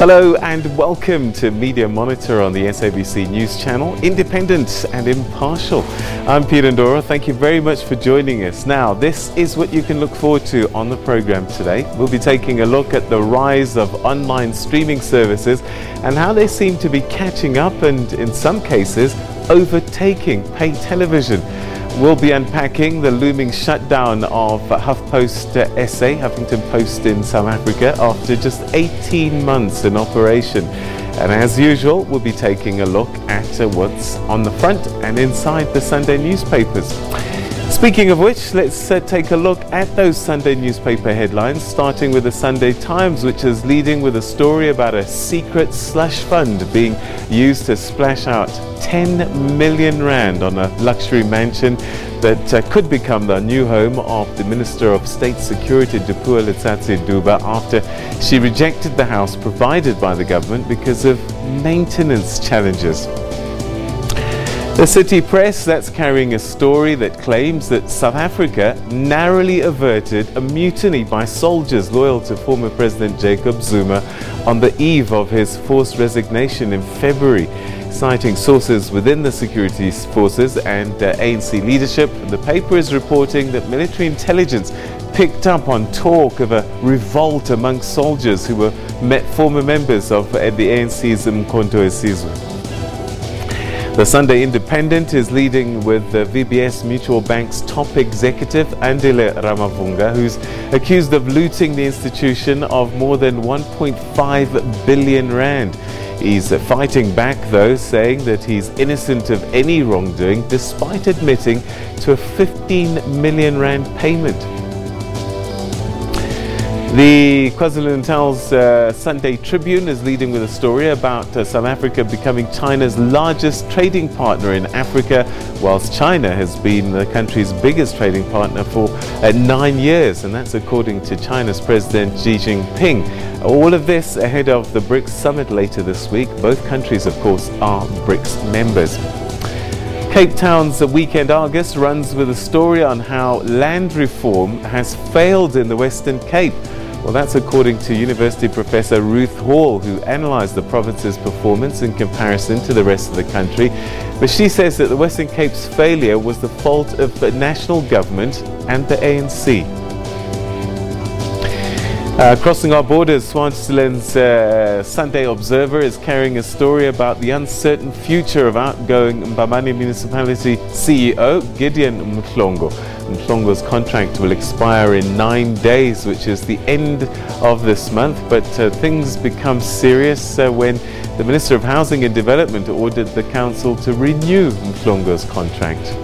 Hello and welcome to Media Monitor on the SABC News Channel, Independent and Impartial. I'm Peter Ndoro. Thank you very much for joining us. Now, this is what you can look forward to on the program today. We'll be taking a look at the rise of online streaming services and how they seem to be catching up and, in some cases, overtaking pay television. We'll be unpacking the looming shutdown of HuffPost SA, Huffington Post in South Africa, after just 18 months in operation. And as usual, we'll be taking a look at what's on the front and inside the Sunday newspapers. Speaking of which, let's take a look at those Sunday newspaper headlines, starting with the Sunday Times, which is leading with a story about a secret slush fund being used to splash out 10 million rand on a luxury mansion that could become the new home of the Minister of State Security, Dipuo Letsatsi Duba, after she rejected the house provided by the government because of maintenance challenges. The City Press, that's carrying a story that claims that South Africa narrowly averted a mutiny by soldiers loyal to former President Jacob Zuma on the eve of his forced resignation in February. Citing sources within the security forces and ANC leadership, the paper is reporting that military intelligence picked up on talk of a revolt among soldiers who were former members of the ANC's Umkhonto weSizwe. The Sunday Independent is leading with the VBS Mutual Bank's top executive, Andile Ramavunga, who's accused of looting the institution of more than 1.5 billion rand. He's fighting back, though, saying that he's innocent of any wrongdoing, despite admitting to a 15 million rand payment. The KwaZulu-Natal's Sunday Tribune is leading with a story about South Africa becoming China's largest trading partner in Africa, whilst China has been the country's biggest trading partner for 9 years, and that's according to China's President Xi Jinping. All of this ahead of the BRICS summit later this week. Both countries, of course, are BRICS members. Cape Town's Weekend Argus runs with a story on how land reform has failed in the Western Cape. Well, that's according to University Professor Ruth Hall, who analysed the province's performance in comparison to the rest of the country. But she says that the Western Cape's failure was the fault of the national government and the ANC. Crossing our borders, Swaziland's Sunday Observer is carrying a story about the uncertain future of outgoing Mbamani Municipality CEO Gideon Mhlongo. Mhlongo's contract will expire in 9 days, which is the end of this month, but things become serious when the Minister of Housing and Development ordered the council to renew Mhlongo's contract.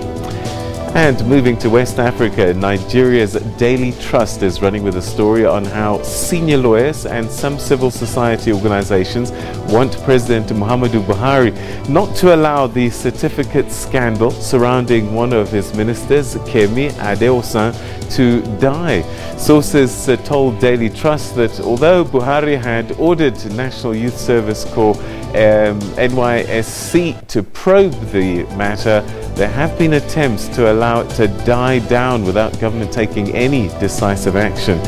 And moving to West Africa, Nigeria's Daily Trust is running with a story on how senior lawyers and some civil society organizations want President Muhammadu Buhari not to allow the certificate scandal surrounding one of his ministers, Kemi Adeosun, to die. Sources told Daily Trust that although Buhari had ordered National Youth Service Corps NYSC to probe the matter, there have been attempts to allow it to die down without government taking any decisive action.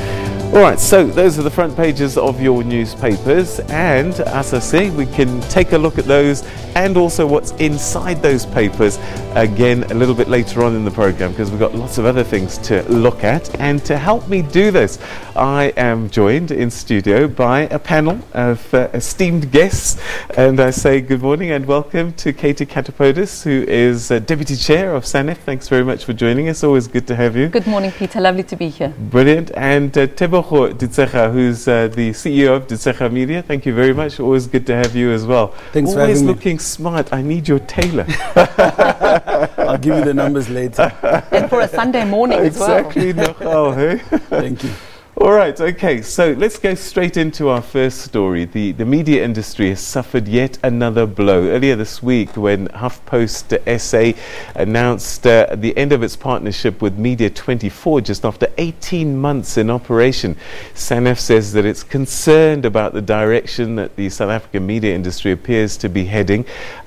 Alright, so those are the front pages of your newspapers, and as I say, we can take a look at those and also what's inside those papers again a little bit later on in the program, because we've got lots of other things to look at. And to help me do this, I am joined in studio by a panel of esteemed guests, and I say good morning and welcome to Katie Katapodis, who is Deputy Chair of SANEF. Thanks very much for joining us. Always good to have you. Good morning, Peter. Lovely to be here. Brilliant. And Tebogo Ditsecha, who's the CEO of Ditsecha Media. Thank you very much. Always good to have you as well. Thanks for Always having looking smart. I need your tailor. I'll give you the numbers later. And for a Sunday morning exactly. as well. No, hey? Thank you. All right, okay, so let's go straight into our first story. The media industry has suffered yet another blow. Earlier this week, when HuffPost SA announced the end of its partnership with Media24 just after 18 months in operation, SANEF says that it's concerned about the direction that the South African media industry appears to be heading.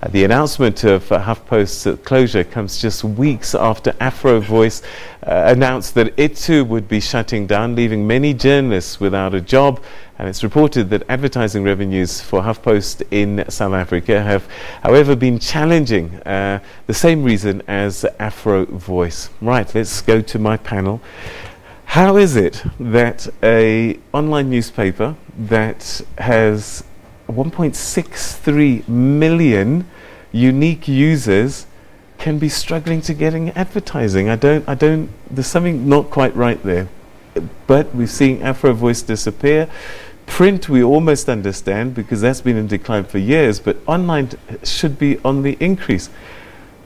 The announcement of HuffPost's closure comes just weeks after Afro Voice announced that it too would be shutting down, leaving many journalists without a job And it's reported that advertising revenues for HuffPost in South Africa have, however, been challenging, the same reason as Afro Voice. Right, let's go to my panel. How is it that a online newspaper that has 1.63 million unique users can be struggling to getting advertising? There's something not quite right there. But we're seeing Afro Voice disappear. Print we almost understand because that's been in decline for years, but online should be on the increase.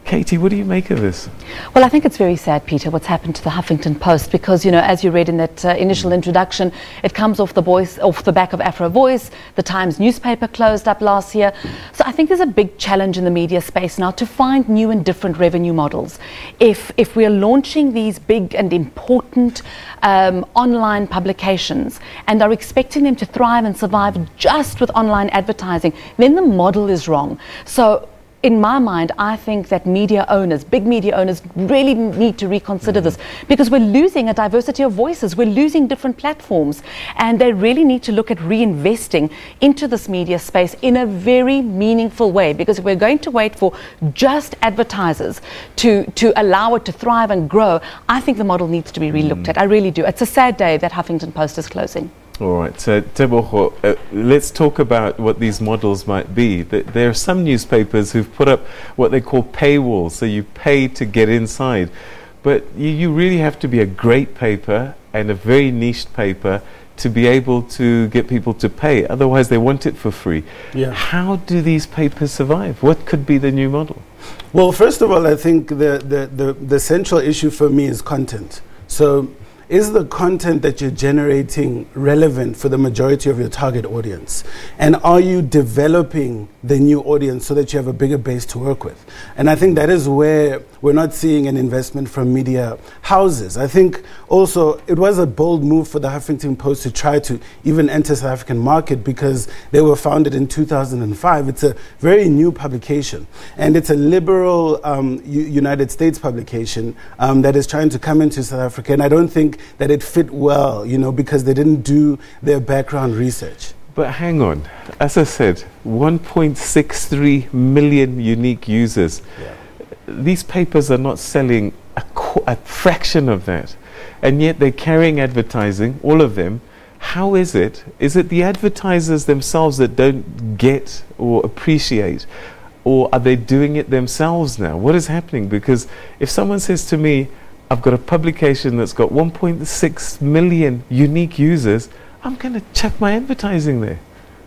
Katie, what do you make of this? Well, I think it's very sad, Peter, what's happened to the Huffington Post, because, you know, as you read in that initial introduction, it comes off the back of Afro Voice. The Times newspaper closed up last year. So I think there's a big challenge in the media space now to find new and different revenue models. If we are launching these big and important online publications and are expecting them to thrive and survive just with online advertising, then the model is wrong. So in my mind, I think that media owners, big media owners, really need to reconsider this, because we're losing a diversity of voices. We're losing different platforms, and they really need to look at reinvesting into this media space in a very meaningful way, because if we're going to wait for just advertisers to allow it to thrive and grow, I think the model needs to be relooked at. I really do. It's a sad day that Huffington Post is closing. All right, so Tebogo, let's talk about what these models might be. There are some newspapers who've put up what they call paywalls, so you pay to get inside. But you really have to be a great paper and a very niched paper to be able to get people to pay. Otherwise, they want it for free. Yeah. How do these papers survive? What could be the new model? Well, first of all, I think the central issue for me is content. So, is the content that you're generating relevant for the majority of your target audience? And are you developing the new audience so that you have a bigger base to work with? And I think that is where we're not seeing an investment from media houses. I think also it was a bold move for the Huffington Post to try to even enter the South African market, because they were founded in 2005. It's a very new publication, and it's a liberal United States publication that is trying to come into South Africa. And I don't think that it fit well, you know, because they didn't do their background research. But hang on, as I said, 1.63 million unique users. Yeah. These papers are not selling a fraction of that, and yet they're carrying advertising, all of them. How is it? Is it the advertisers themselves that don't get or appreciate, or are they doing it themselves now? What is happening? Because if someone says to me, I've got a publication that's got 1.6 million unique users, I'm going to chuck my advertising there.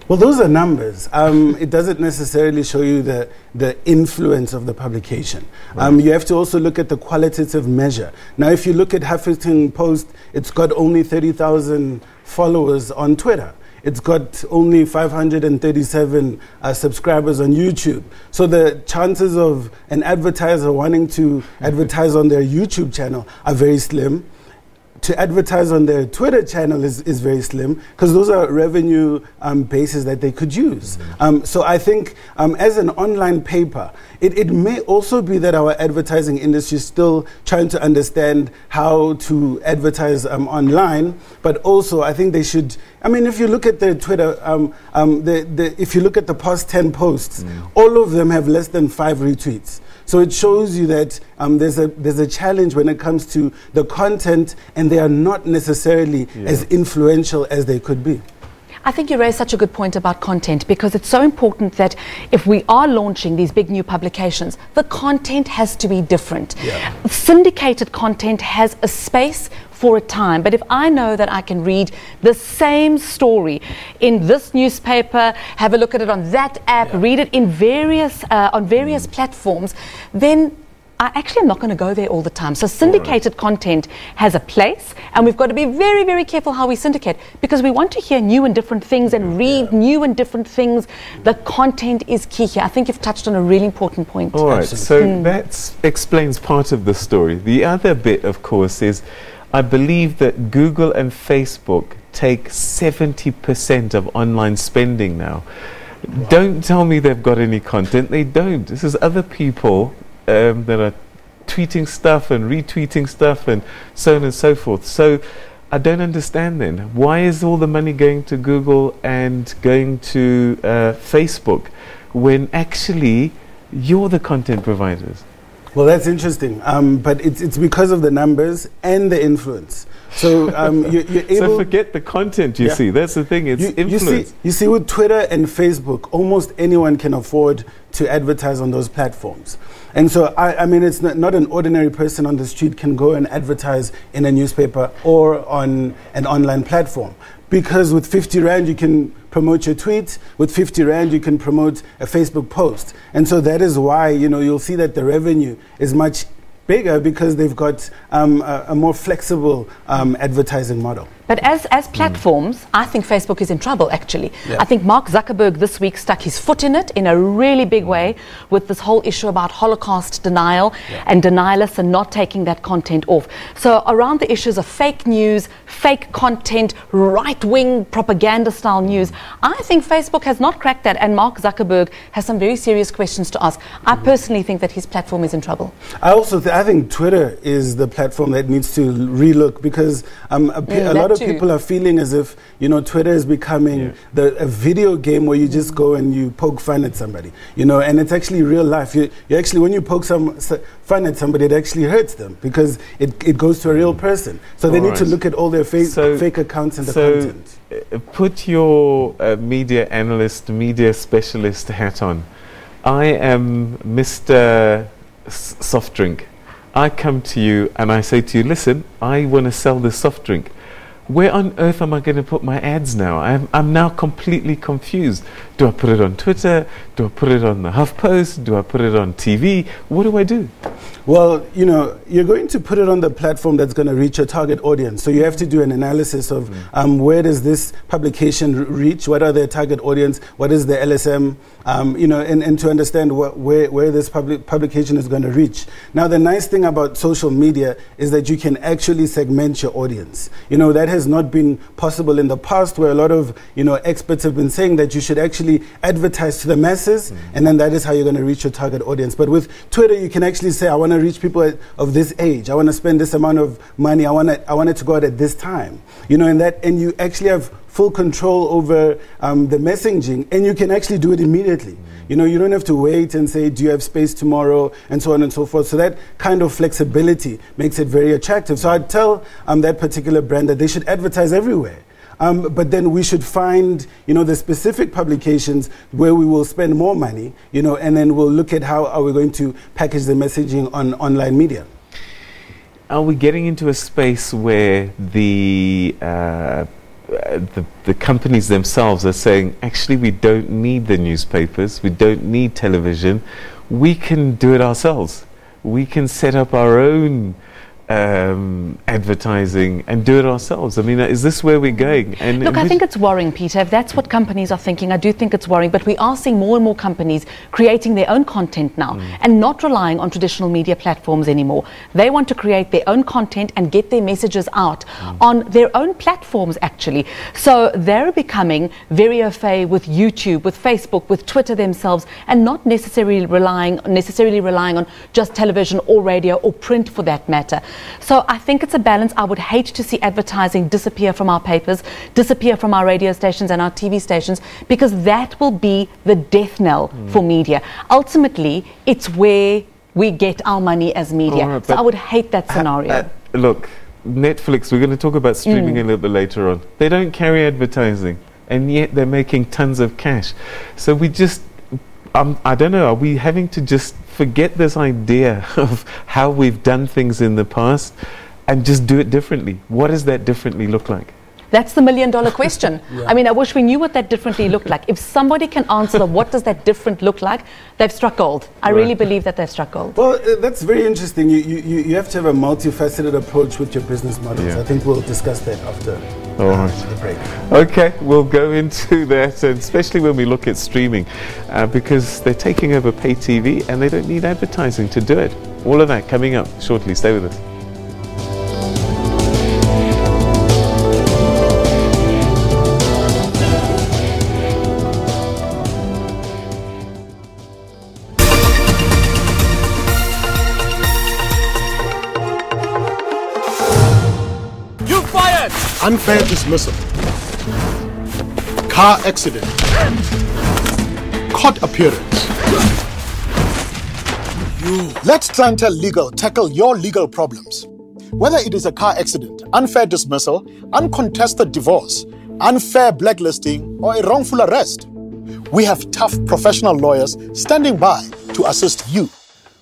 Well, those are numbers. It doesn't necessarily show you the influence of the publication. Right. You have to also look at the qualitative measure. Now, if you look at Huffington Post, it's got only 30,000 followers on Twitter. It's got only 537 subscribers on YouTube. So the chances of an advertiser wanting to advertise on their YouTube channel are very slim. To advertise on their Twitter channel is very slim, because those are revenue bases that they could use. So I think as an online paper, it may also be that our advertising industry is still trying to understand how to advertise online, but also I think they should, I mean, if you look at their Twitter, if you look at the past 10 posts, all of them have less than 5 retweets. So it shows you that there's a challenge when it comes to the content, and they are not necessarily as influential as they could be. I think you raised such a good point about content, because it's so important that if we are launching these big new publications, the content has to be different. Yeah. Syndicated content has a space for a time, but if I know that I can read the same story in this newspaper, have a look at it on that app, read it in various on various platforms, then I actually am not going to go there all the time. So syndicated content has a place, and we've got to be very, very careful how we syndicate, because we want to hear new and different things and read new and different things. The content is key here. I think you've touched on a really important point. All right, so that explains part of the story. The other bit, of course, is I believe that Google and Facebook take 70% of online spending now. Wow. Don't tell me they've got any content. They don't. This is other people that are tweeting stuff and retweeting stuff and so on and so forth. So I don't understand then. Why is all the money going to Google and going to Facebook when actually you're the content providers? Well, that's interesting, but it's because of the numbers and the influence. So you're able. So forget the content. You see, that's the thing. It's influence. You see, with Twitter and Facebook, almost anyone can afford to advertise on those platforms. And so, I mean, it's not an ordinary person on the street can go and advertise in a newspaper or on an online platform. Because with 50 Rand, you can promote your tweet. With 50 Rand, you can promote a Facebook post. And so that is why, you'll see that the revenue is much bigger because they've got a more flexible advertising model. But as platforms, I think Facebook is in trouble, actually. Yeah. I think Mark Zuckerberg this week stuck his foot in it in a really big way with this whole issue about Holocaust denial and denialists and not taking that content off. So around the issues of fake news, fake content, right-wing propaganda-style news, I think Facebook has not cracked that, and Mark Zuckerberg has some very serious questions to ask. I personally think that his platform is in trouble. I think Twitter is the platform that needs to relook because a lot of people are feeling as if Twitter is becoming a video game where you just go and you poke fun at somebody, and it's actually real life. You actually, when you poke fun at somebody, it actually hurts them because it goes to a real person. So they need to look at all their fake accounts and the content. Put your media analyst, media specialist hat on. I am Mr. Soft drink. I come to you and I say to you, listen, I want to sell this soft drink. Where on earth am I going to put my ads now? I'm now completely confused. Do I put it on Twitter? Do I put it on the HuffPost? Do I put it on TV? What do I do? Well, you're going to put it on the platform that's going to reach your target audience. So you have to do an analysis of where does this publication reach? What are their target audience? What is the LSM? And to understand where this publication is going to reach. Now, the nice thing about social media is that you can actually segment your audience. That has not been possible in the past, where a lot of experts have been saying that you should actually advertise to the masses, and then that is how you're going to reach your target audience. But with Twitter, you can actually say, I want to reach people of this age. I want to spend this amount of money. I want it to go out at this time. And you actually have full control over the messaging, and you can actually do it immediately. You don't have to wait and say, do you have space tomorrow, and so on and so forth. So that kind of flexibility makes it very attractive. So I'd tell that particular brand that they should advertise everywhere. But then we should find, the specific publications where we will spend more money, and then we'll look at how are we going to package the messaging on online media. Are we getting into a space where the companies themselves are saying, actually, we don't need the newspapers, we don't need television, we can do it ourselves. We can set up our own advertising and do it ourselves. I mean, is this where we're going? And look, I think it's worrying, Peter. If that's what companies are thinking, I do think it's worrying. But we are seeing more and more companies creating their own content now and not relying on traditional media platforms anymore. They want to create their own content and get their messages out on their own platforms, actually. So they're becoming very au fait with YouTube, with Facebook, with Twitter themselves, and not necessarily relying on just television or radio or print for that matter. So I think it's a balance. I would hate to see advertising disappear from our papers, disappear from our radio stations and our TV stations, because that will be the death knell for media. Ultimately, it's where we get our money as media. Right, so I would hate that scenario. Look, Netflix, we're going to talk about streaming a little bit later on. They don't carry advertising, and yet they're making tons of cash. So we just, I don't know, are we having to just forget this idea of how we've done things in the past and just do it differently? What does that differently look like? That's the million-dollar question. I mean, I wish we knew what that differently looked like. If somebody can answer what does that different look like, they've struck gold. I really believe that they've struck gold. Well, that's very interesting. You have to have a multifaceted approach with your business models. I think we'll discuss that after the break. Okay, we'll go into that, and especially when we look at streaming, because they're taking over pay TV and they don't need advertising to do it. All of that coming up shortly. Stay with us. You fired! unfair dismissal, car accident, court appearance. Let Clientele Legal tackle your legal problems. Whether it is a car accident, unfair dismissal, uncontested divorce, unfair blacklisting, or a wrongful arrest, we have tough professional lawyers standing by to assist you.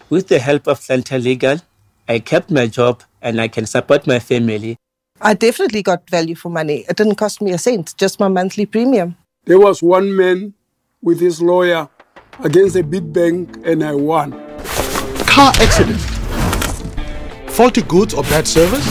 With the help of Clientele Legal, I kept my job and I can support my family. I definitely got value for money. It didn't cost me a cent, just my monthly premium. There was one man with his lawyer against a big bank and I won. Car accident, faulty goods or bad service,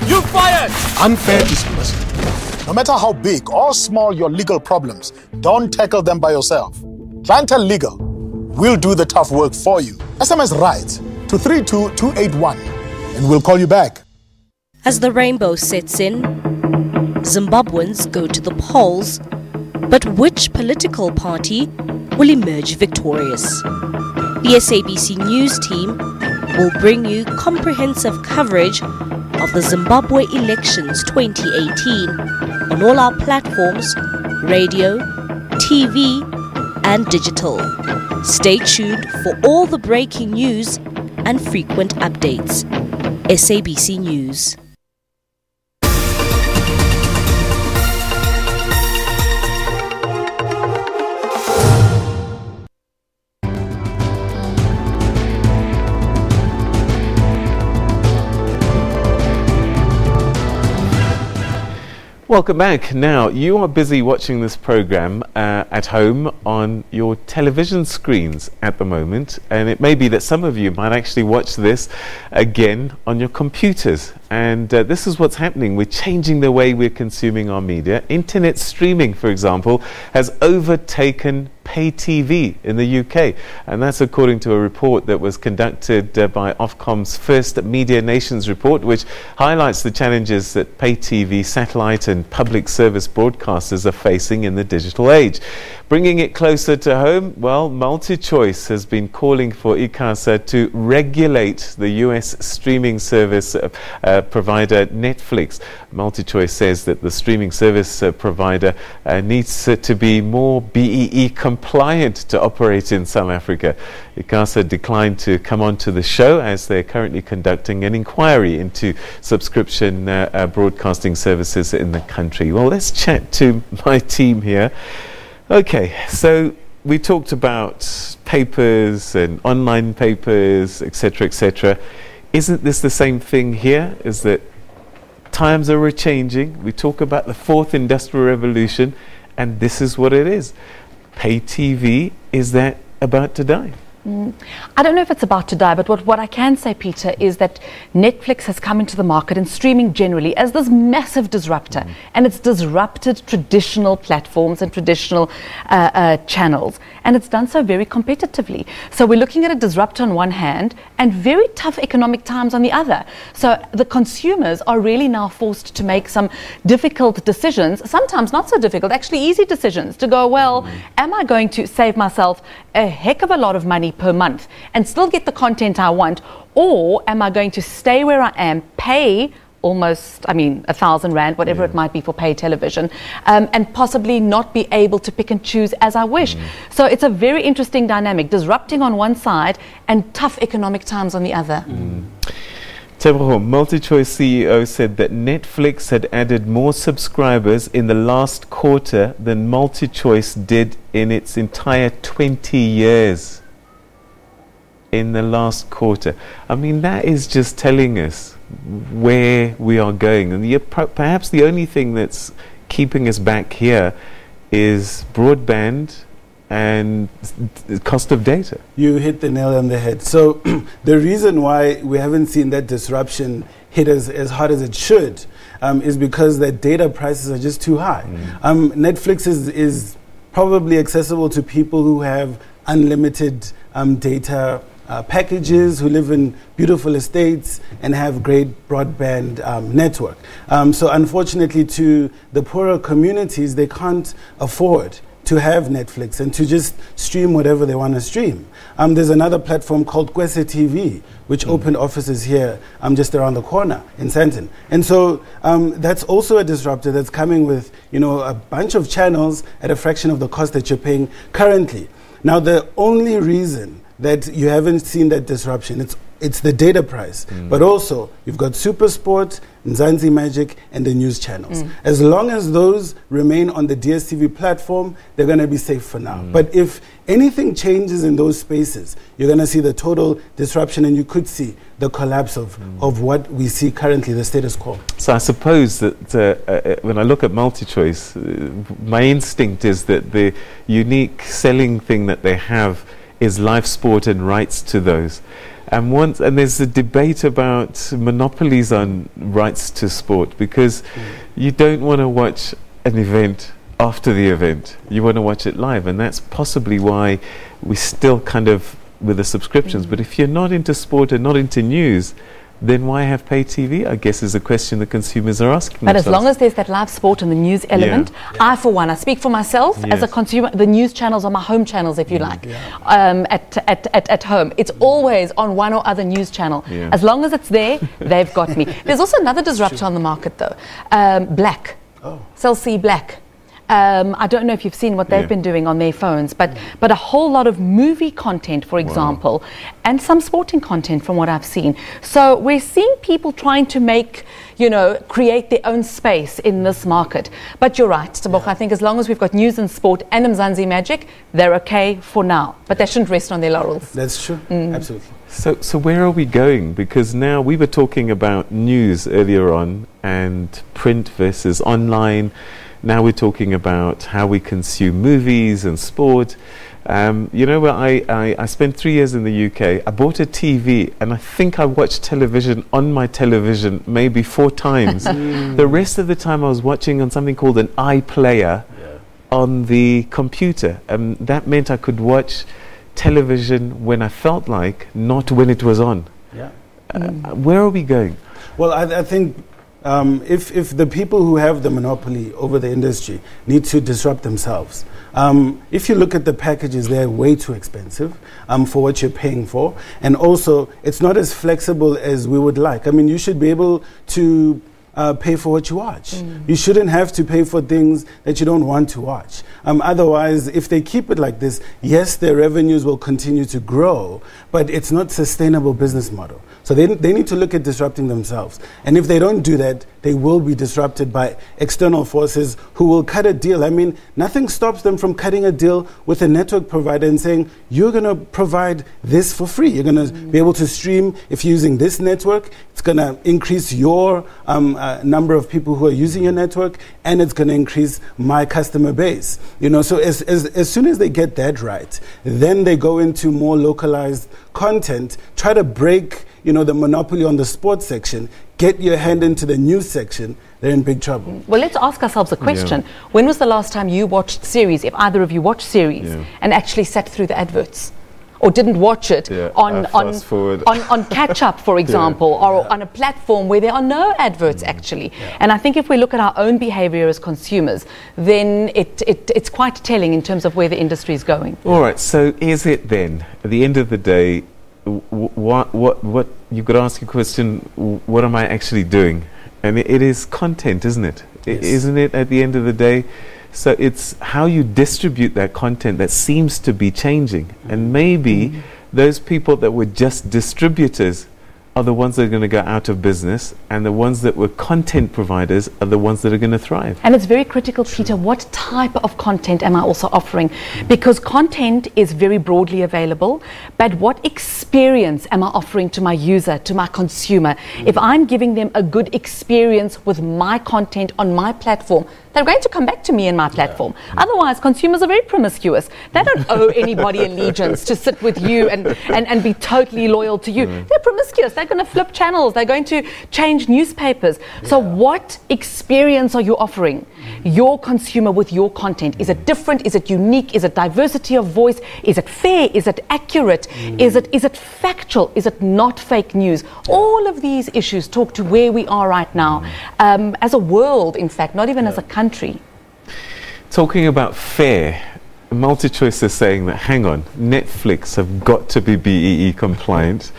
You fired! unfair dismissal. No matter how big or small your legal problems, don't tackle them by yourself. Clientele Legal will do the tough work for you. SMS RIGHT to 32281 and we'll call you back. As the rainbow sets in, Zimbabweans go to the polls, but which political party will emerge victorious? The SABC News team will bring you comprehensive coverage of the Zimbabwe elections 2018 on all our platforms, radio, TV, and digital. Stay tuned for all the breaking news and frequent updates. SABC News. Welcome back. Now, you are busy watching this program at home on your television screens at the moment, and it may be that some of you might actually watch this again on your computers. And this is what's happening. We're changing the way we're consuming our media. Internet streaming, for example, has overtaken pay TV in the UK, and that's according to a report that was conducted by Ofcom's first Media Nations report, which highlights the challenges that pay TV, satellite and public service broadcasters are facing in the digital age. Bringing it closer to home, well, MultiChoice has been calling for ICASA to regulate the US streaming service provider Netflix. MultiChoice says that the streaming service provider needs to be more BEE compliant to operate in South Africa. ICASA declined to come on to the show as they're currently conducting an inquiry into subscription broadcasting services in the country. Well, let's chat to my team here. Okay, so we talked about papers and online papers, etc., etc. Isn't this the same thing here? Is that times are changing? We talk about the fourth industrial revolution, and this is what it is. Pay TV, is that about to die? I don't know if it's about to die, but what I can say, Peter, is that Netflix has come into the market and streaming generally as this massive disruptor, and it's disrupted traditional platforms and traditional channels, and it's done so very competitively. So we're looking at a disruptor on one hand and very tough economic times on the other. So the consumers are really now forced to make some difficult decisions, sometimes not so difficult, actually easy decisions, to go, well, am I going to save myself a heck of a lot of money per month and still get the content I want, or am I going to stay where I am, pay almost, 1,000 Rand, whatever it might be for pay television, and possibly not be able to pick and choose as I wish. So it's a very interesting dynamic, disrupting on one side and tough economic times on the other. Teboho, MultiChoice CEO, said that Netflix had added more subscribers in the last quarter than MultiChoice did in its entire 20 years. In the last quarter. I mean, that is just telling us where we are going. And perhaps the only thing that's keeping us back here is broadband and the cost of data. You hit the nail on the head. So the reason why we haven't seen that disruption hit us as hard as it should is because the data prices are just too high. Netflix is probably accessible to people who have unlimited data packages, who live in beautiful estates and have great broadband network. So unfortunately, to the poorer communities, they can't afford to have Netflix and to just stream whatever they want to stream. There's another platform called Kwese TV, which opened offices here just around the corner in Sandton. And so that's also a disruptor that's coming with, you know, a bunch of channels at a fraction of the cost that you're paying currently. Now, the only reason that you haven't seen that disruption, it's the data price, but also you've got SuperSport, Mzansi Magic, and the news channels. As long as those remain on the DSTV platform, they're going to be safe for now. But if anything changes in those spaces, you're going to see the total disruption, and you could see the collapse of what we see currently, the status quo. So I suppose that when I look at MultiChoice, my instinct is that the unique selling thing that they have is live sport and rights to those. And there's a debate about monopolies on rights to sport, because you don't want to watch an event after the event. You want to watch it live, and that's possibly why we still kind of with the subscriptions. But if you're not into sport and not into news, then why have pay TV? I guess is a question the consumers are asking But themselves. as long as there's that live sport and the news element, I, for one, I speak for myself as a consumer. The news channels are my home channels, if you like, at home. It's always on one or other news channel. As long as it's there, they've got me. There's also another disruptor on the market, though. Black. Cell C Black. I don't know if you've seen what they've been doing on their phones, but a whole lot of movie content, for example, and some sporting content from what I've seen. So we're seeing people trying to make, you know, create their own space in this market. But you're right, Tabok, I think as long as we've got news and sport and Mzansi Magic, they're okay for now. But they shouldn't rest on their laurels. That's true, absolutely. So where are we going? Because now we were talking about news earlier on and print versus online. Now we're talking about how we consume movies and sport. You know, I spent 3 years in the UK. I bought a TV, and I think I watched television on my television maybe 4 times. The rest of the time I was watching on something called an iPlayer on the computer. That meant I could watch television when I felt like, not when it was on. Where are we going? Well, I think if the people who have the monopoly over the industry need to disrupt themselves, if you look at the packages, they're way too expensive for what you're paying for. And also, it's not as flexible as we would like. I mean, you should be able to pay for what you watch. You shouldn't have to pay for things that you don't want to watch. Otherwise, if they keep it like this, yes, their revenues will continue to grow, but it's not a sustainable business model. So they need to look at disrupting themselves. And if they don't do that, they will be disrupted by external forces who will cut a deal. I mean, nothing stops them from cutting a deal with a network provider and saying, you're going to provide this for free. You're going to be able to stream if you're using this network. It's going to increase your number of people who are using your network, and it's going to increase my customer base. You know, so as soon as they get that right, then they go into more localized content, try to break, you know, the monopoly on the sports section, get your hand into the news section, they're in big trouble. Well, let's ask ourselves a question. When was the last time you watched series, if either of you watched series, and actually sat through the adverts? Or didn't watch it on catch up, for example, or on a platform where there are no adverts actually. And I think if we look at our own behavior as consumers, then it's quite telling in terms of where the industry is going. All right, so is it then, at the end of the day, what you've got to ask your question, what am I actually doing? And it is content, isn't it? Isn't it at the end of the day? So it's how you distribute that content that seems to be changing. And maybe those people that were just distributors are the ones that are going to go out of business, and the ones that were content providers are the ones that are going to thrive. And it's very critical, Peter, what type of content am I also offering? Because content is very broadly available, but what experience am I offering to my user, to my consumer? If I'm giving them a good experience with my content on my platform, they're going to come back to me in my platform. Otherwise, consumers are very promiscuous. They don't owe anybody allegiance to sit with you and be totally loyal to you. They're promiscuous. They're going to flip channels. They're going to change newspapers. So what experience are you offering your consumer with your content? Is it different? Is it unique? Is it diversity of voice? Is it fair? Is it accurate? Is it factual? Is it not fake news? All of these issues talk to where we are right now as a world, in fact, not even as a country. Talking about fair, MultiChoice is saying that, hang on, Netflix have got to be BEE compliant.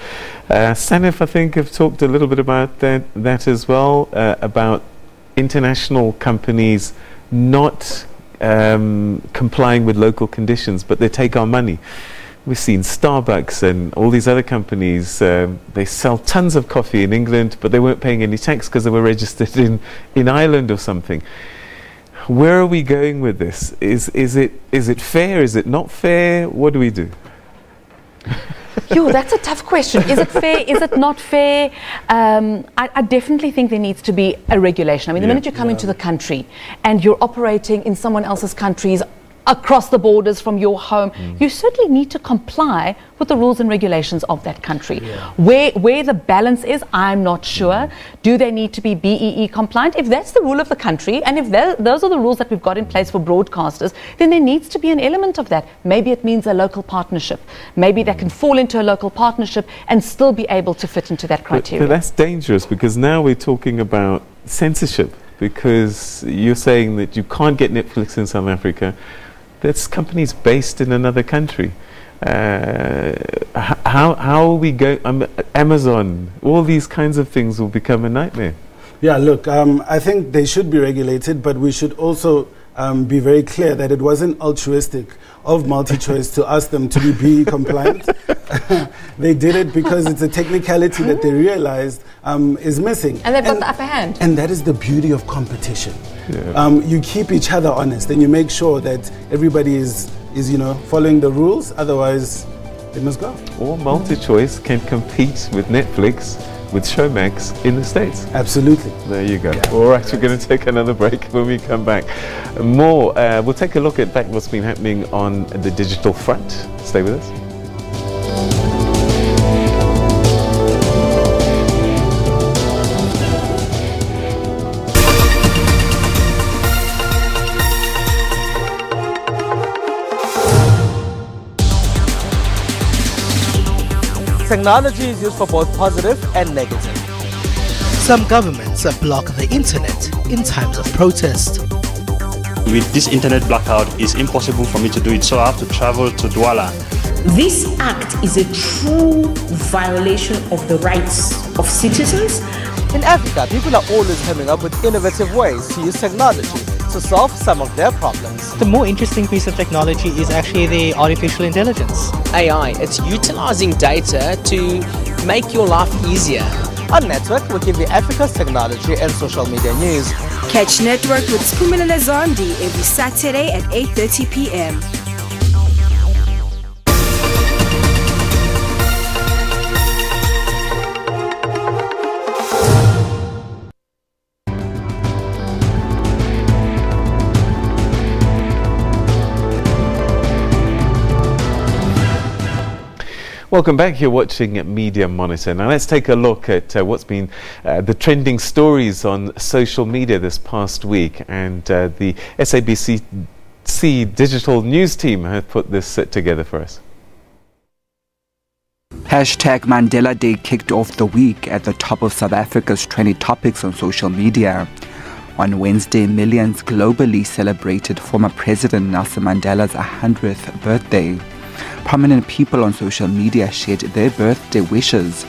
Sanif, I think, have talked a little bit about that as well, about international companies not complying with local conditions, but they take our money. We've seen Starbucks and all these other companies, they sell tons of coffee in England, but they weren't paying any tax because they were registered in Ireland or something. Where are we going with this? Is it fair? Is it not fair? What do we do? Yo, that's a tough question. Is it fair? Is it not fair? I definitely think there needs to be a regulation. I mean, the minute you come into the country and you're operating in someone else's countries, across the borders from your home, you certainly need to comply with the rules and regulations of that country. Where the balance is, I'm not sure. Do they need to be BEE compliant? If that's the rule of the country, and if those are the rules that we've got in place for broadcasters, then there needs to be an element of that. Maybe it means a local partnership. Maybe they can fall into a local partnership and still be able to fit into that criteria. But that's dangerous, because now we're talking about censorship, because you're saying that you can't get Netflix in South Africa. That's companies based in another country. How are we going? Amazon, all these kinds of things will become a nightmare. Yeah, look, I think they should be regulated, but we should also be very clear that it wasn't altruistic of MultiChoice to ask them to be BEE compliant. They did it because it's a technicality that they realized is missing. And they've got the upper hand. And that is the beauty of competition. You keep each other honest, and you make sure that everybody is following the rules. Otherwise, they must go. Or MultiChoice can compete with Netflix, with Showmax in the States. Absolutely. There you go. Yeah. All right, we're going to take another break. When we come back, more. We'll take a look at what's been happening on the digital front. Stay with us. Technology is used for both positive and negative. Some governments block the internet in times of protest. With this internet blackout, it's impossible for me to do it, so I have to travel to Douala. This act is a true violation of the rights of citizens. In Africa, people are always coming up with innovative ways to use technology to solve some of their problems. The more interesting piece of technology is actually the artificial intelligence. AI, it's utilizing data to make your life easier. On Network, we give you Africa's technology and social media news. Catch Network with Spumelele Zondi every Saturday at 8:30 p.m. Welcome back. You're watching Media Monitor. Now let's take a look at what's been the trending stories on social media this past week. And the SABC digital news team have put this together for us. Hashtag Mandela Day kicked off the week at the top of South Africa's trending topics on social media. On Wednesday, millions globally celebrated former President Nelson Mandela's 100th birthday. Prominent people on social media shared their birthday wishes.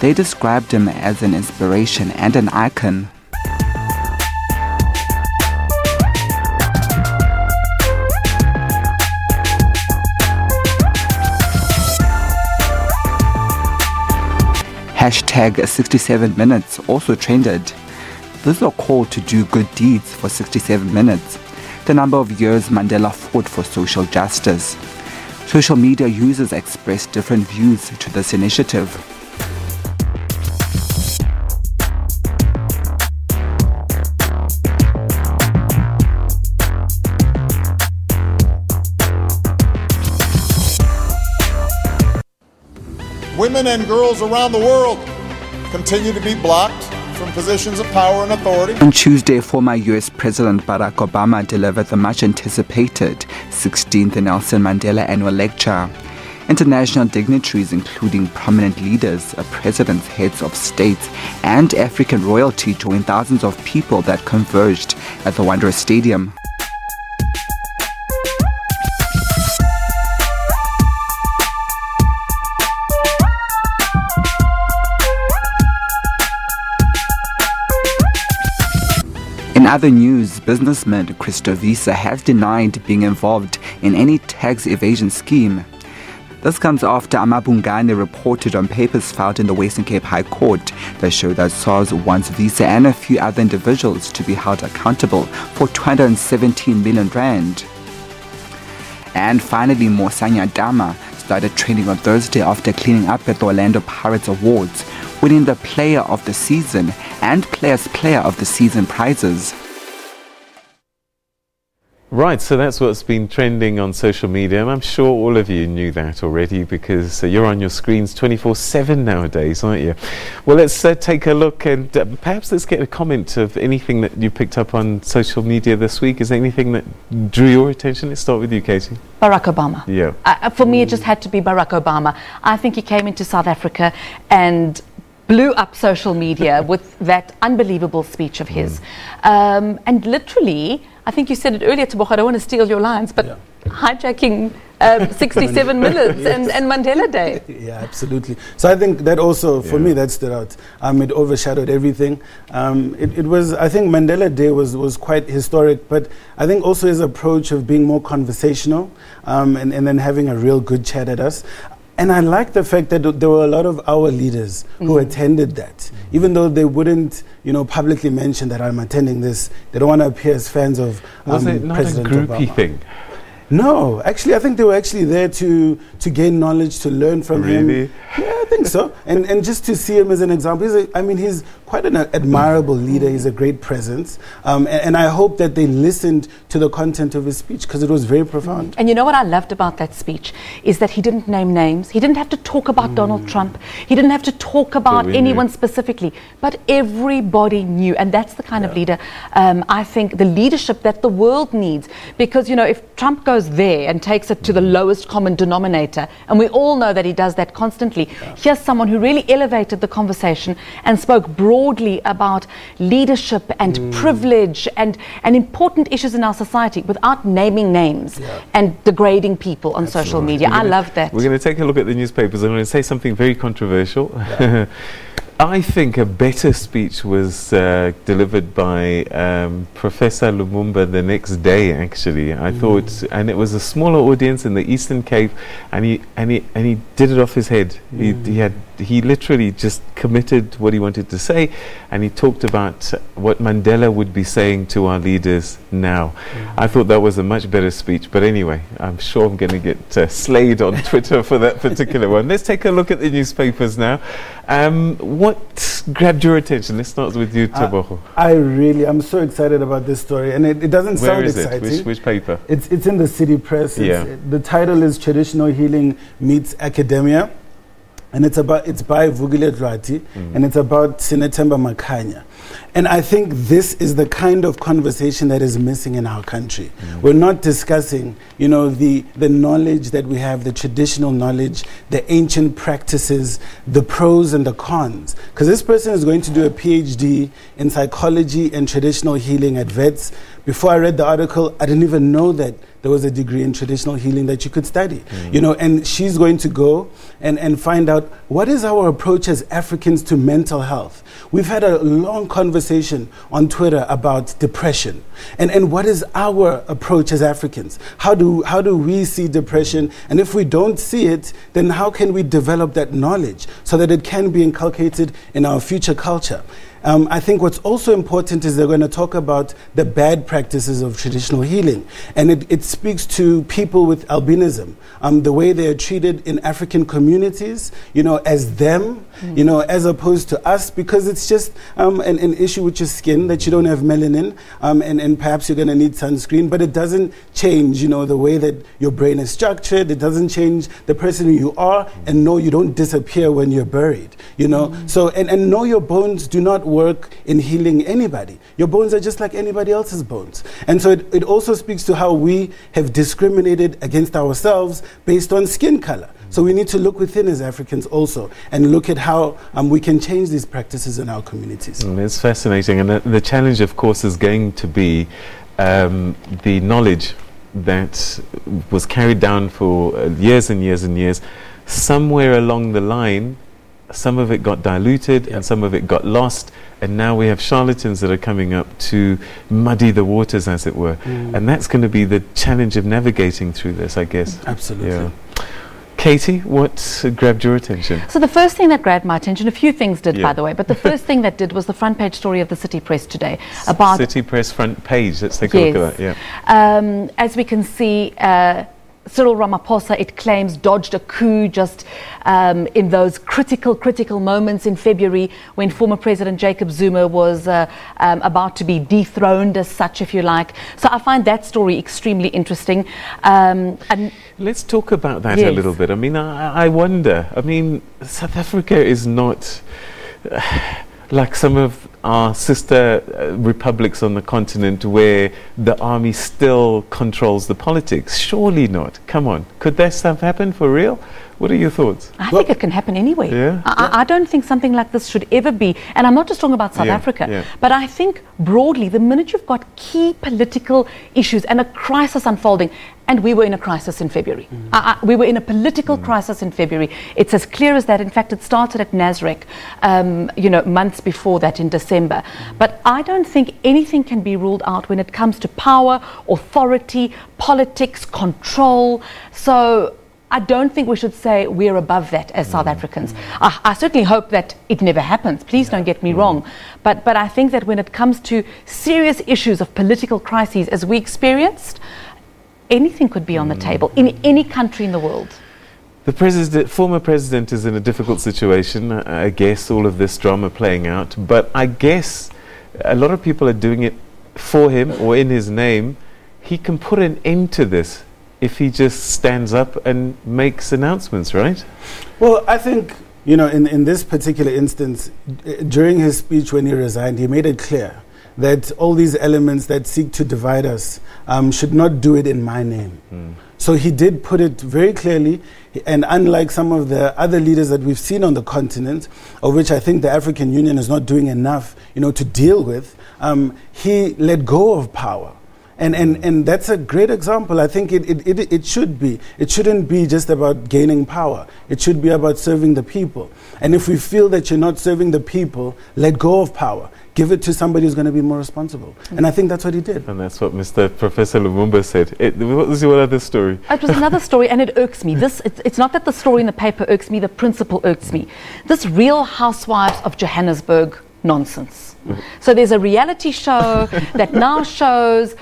They described him as an inspiration and an icon. Hashtag 67 minutes also trended. This is a call to do good deeds for 67 minutes, the number of years Mandela fought for social justice. Social media users expressed different views to this initiative. Women and girls around the world continue to be blocked from positions of power and authority. On Tuesday, former U.S. President Barack Obama delivered the much-anticipated 16th Nelson Mandela Annual Lecture. International dignitaries, including prominent leaders, presidents, heads of states, and African royalty, joined thousands of people that converged at the Wanderers Stadium. In other news, businessman Christo Wiese has denied being involved in any tax evasion scheme. This comes after Amabungane reported on papers filed in the Western Cape High Court that show that SARS wants Wiese and a few other individuals to be held accountable for 217 million rand. And finally, Mosanya Dama started training on Thursday after cleaning up at the Orlando Pirates Awards, winning the Player of the Season and Players Player of the Season prizes. Right, so that's what's been trending on social media, and I'm sure all of you knew that already because you're on your screens 24/7 nowadays, aren't you? Well, let's take a look and perhaps let's get a comment of anything that you picked up on social media this week. Is there anything that drew your attention? Let's start with you, Katie. Barack Obama. Yeah. For me, it just had to be Barack Obama. I think he came into South Africa and blew up social media with that unbelievable speech of his. And literally, I think you said it earlier, Tebogo, I don't want to steal your lines, but hijacking 67 minutes and Mandela Day. Yeah, absolutely. So I think that also, for me, that stood out. It overshadowed everything. It was, I think Mandela Day was quite historic, but I think also his approach of being more conversational and then having a real good chat at us. And I like the fact that there were a lot of our leaders who attended that. Even though they wouldn't, publicly mention that I'm attending this, they don't want to appear as fans of Was it not President a groupie Obama. thing? No, actually, I think they were actually there to gain knowledge, to learn from him. Really? Yeah, I think so. And just to see him as an example, he's quite an admirable leader. He's a great presence. And I hope that they listened to the content of his speech because it was very profound. And you know what I loved about that speech is that he didn't name names. He didn't have to talk about Donald Trump. He didn't have to talk about anyone specifically. But everybody knew. And that's the kind of leader, I think, the leadership that the world needs. Because, if Trump goes there and takes it to the lowest common denominator, and we all know that he does that constantly, here's someone who really elevated the conversation and spoke broadly about leadership and privilege and important issues in our society without naming names and degrading people on social media. I love that. We're going to take a look at the newspapers. I'm going to say something very controversial. I think a better speech was delivered by Professor Lumumba the next day. Actually, I thought, and it was a smaller audience in the Eastern Cape, and he did it off his head. He literally just committed what he wanted to say, and he talked about what Mandela would be saying to our leaders now. I thought that was a much better speech. But anyway, I'm sure I'm going to get slayed on Twitter for that particular one. Let's take a look at the newspapers now. What grabbed your attention? Let's start with you, Tebogo. I'm so excited about this story, and it doesn't sound exciting. Where is it? Which paper? It's in the City Press. The title is Traditional Healing Meets Academia, and it's by Vugile Dlwati, and it's about Sinethemba Makhanya. And I think this is the kind of conversation that is missing in our country. We're not discussing, the knowledge that we have, the traditional knowledge, the ancient practices, the pros and the cons. Because this person is going to do a PhD in psychology and traditional healing at Wits. Before I read the article, I didn't even know that there was a degree in traditional healing that you could study. And she's going to go and find out what is our approach as Africans to mental health. We've had a long conversation on Twitter about depression. And what is our approach as Africans? How do we see depression? And if we don't see it, then how can we develop that knowledge so that it can be inculcated in our future culture? I think what's also important is they're going to talk about the bad practices of traditional healing. And it speaks to people with albinism, the way they are treated in African communities, as them, as opposed to us, because it's just an issue with your skin that you don't have melanin, and perhaps you're going to need sunscreen, but it doesn't change, the way that your brain is structured. It doesn't change the person who you are, and no, you don't disappear when you're buried, So, and no, your bones do not work in healing anybody. Your bones are just like anybody else's bones. And so it also speaks to how we have discriminated against ourselves based on skin color. So we need to look within as Africans also and look at how we can change these practices in our communities. It's fascinating. And the challenge, of course, is going to be the knowledge that was carried down for years and years and years. Somewhere along the line, some of it got diluted and some of it got lost, and now we have charlatans that are coming up to muddy the waters, as it were. And that's going to be the challenge of navigating through this, I guess. Absolutely. Yeah. Katie, what grabbed your attention? So the first thing that grabbed my attention, a few things did, by the way, but the first thing that did was the front page story of the City Press today about City Press front page. Let's take a look at that. Yeah. As we can see, Cyril Ramaphosa, it claims, dodged a coup just in those critical moments in February when former President Jacob Zuma was about to be dethroned as such, if you like. So I find that story extremely interesting. And let's talk about that a little bit. I mean, I wonder. I mean, South Africa is not like some of our sister republics on the continent where the army still controls the politics. Surely not. Come on. Could that stuff happen for real? What are your thoughts? I think it can happen anyway. Yeah. I don't think something like this should ever be, and I'm not just talking about South Africa, but I think broadly, the minute you've got key political issues and a crisis unfolding, and we were in a crisis in February. We were in a political crisis in February. It's as clear as that. In fact, it started at Nasrec, months before that in December. But I don't think anything can be ruled out when it comes to power, authority, politics, control. So I don't think we should say we're above that as South Africans. I certainly hope that it never happens. Please don't get me wrong. But I think that when it comes to serious issues of political crises, as we experienced, anything could be on the table in any country in the world. The former president is in a difficult situation, I guess, all of this drama playing out. But I guess a lot of people are doing it for him or in his name. He can put an end to this if he just stands up and makes announcements, right? Well, I think, in this particular instance, during his speech when he resigned, he made it clear that all these elements that seek to divide us should not do it in my name. So he did put it very clearly, and unlike some of the other leaders that we've seen on the continent, of which I think the African Union is not doing enough, to deal with, he let go of power. And that's a great example. I think it should be. It shouldn't be just about gaining power. It should be about serving the people. And if we feel that you're not serving the people, let go of power. Give it to somebody who's going to be more responsible. And I think that's what he did. And that's what Mr. Professor Lumumba said. What was your other story? It was another story, and it irks me. It's not that the story in the paper irks me, the principle irks me. This Real Housewives of Johannesburg nonsense. So there's a reality show that now shows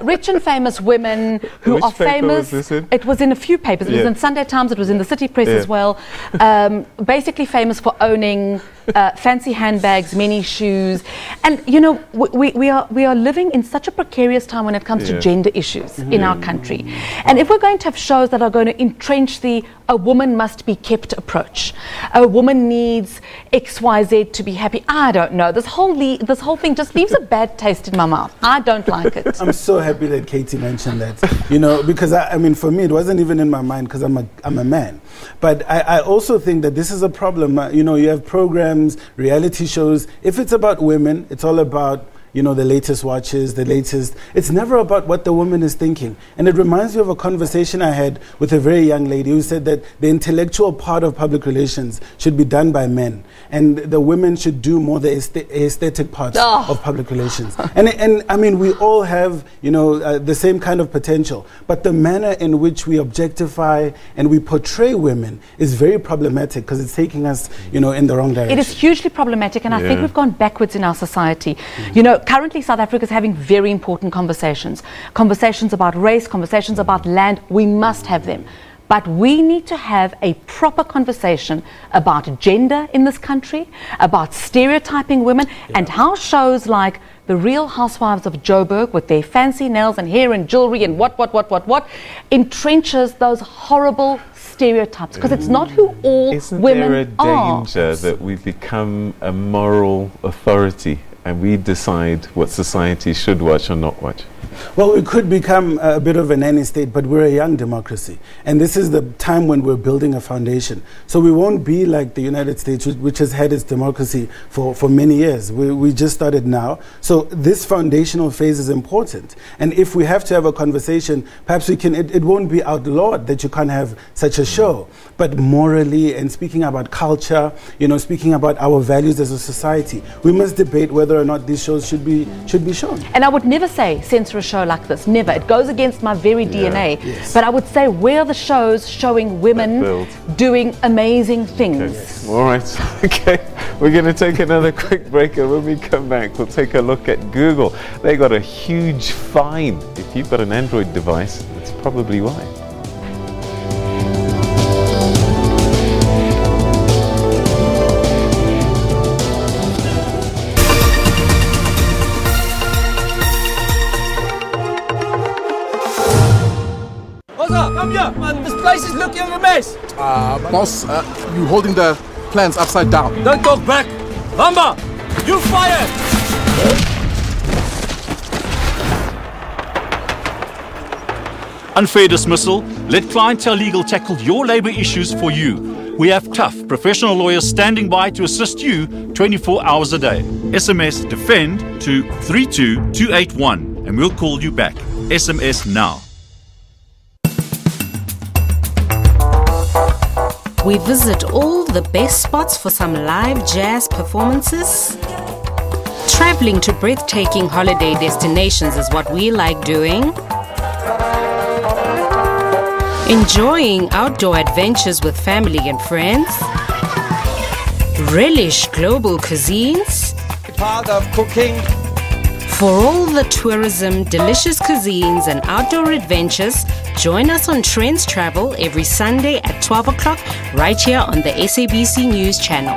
rich and famous women who are famous. It was in a few papers. It was in Sunday Times. It was in the City Press as well. Basically famous for owning fancy handbags, many shoes, and we are living in such a precarious time when it comes to gender issues in our country. And if we're going to have shows that are going to entrench the "a woman must be kept" approach, a woman needs XYZ to be happy, I don't know. This whole thing just leaves a bad taste in my mouth. I don't like it. I'm so happy that Katie mentioned that, because I mean, for me, it wasn't even in my mind because I'm a man. But I also think that this is a problem. You have programs, reality shows. If it's about women, it's all about the latest watches, the latest. It's never about what the woman is thinking. And it reminds me of a conversation I had with a very young lady who said that the intellectual part of public relations should be done by men, and the women should do more the aesthetic parts of public relations. And I mean, we all have, the same kind of potential, but the manner in which we objectify and we portray women is very problematic because it's taking us, in the wrong direction. It is hugely problematic, and I think we've gone backwards in our society. Currently South Africa is having very important conversations about race, conversations about land. We must have them. But we need to have a proper conversation about gender in this country, about stereotyping women, and how shows like The Real Housewives of Joburg, with their fancy nails and hair and jewelry and what, entrenches those horrible stereotypes, because it's not who all women are. Isn't there a danger that we become a moral authority and we decide what society should watch or not watch? Well, we could become a bit of a nanny state, but we're a young democracy. And this is the time when we're building a foundation. So we won't be like the United States, which has had its democracy for many years. We just started now. So this foundational phase is important. And if we have to have a conversation, perhaps we can, it won't be outlawed that you can't have such a show. But morally and speaking about culture, speaking about our values as a society, we must debate whether or not these shows should be shown. And I would never say censor a show like this, never. It goes against my very DNA. Yes. But I would say, where are the shows showing women doing amazing things? Okay. All right. Okay. We're going to take another quick break, and when we come back, we'll take a look at Google. They got a huge fine. If you've got an Android device, that's probably why. Come here, man. This place is looking a mess. Boss, you holding the plans upside down. Don't talk back. Lamba, you fired. Unfair dismissal. Let Clientele Legal tackle your labor issues for you. We have tough, professional lawyers standing by to assist you 24 hours a day. SMS DEFEND to 32281 and we'll call you back. SMS now. We visit all the best spots for some live jazz performances. Traveling to breathtaking holiday destinations is what we like doing. Enjoying outdoor adventures with family and friends. Relish global cuisines. Part of cooking. For all the tourism, delicious cuisines and outdoor adventures, join us on Trends Travel every Sunday at 12 o'clock right here on the SABC News channel.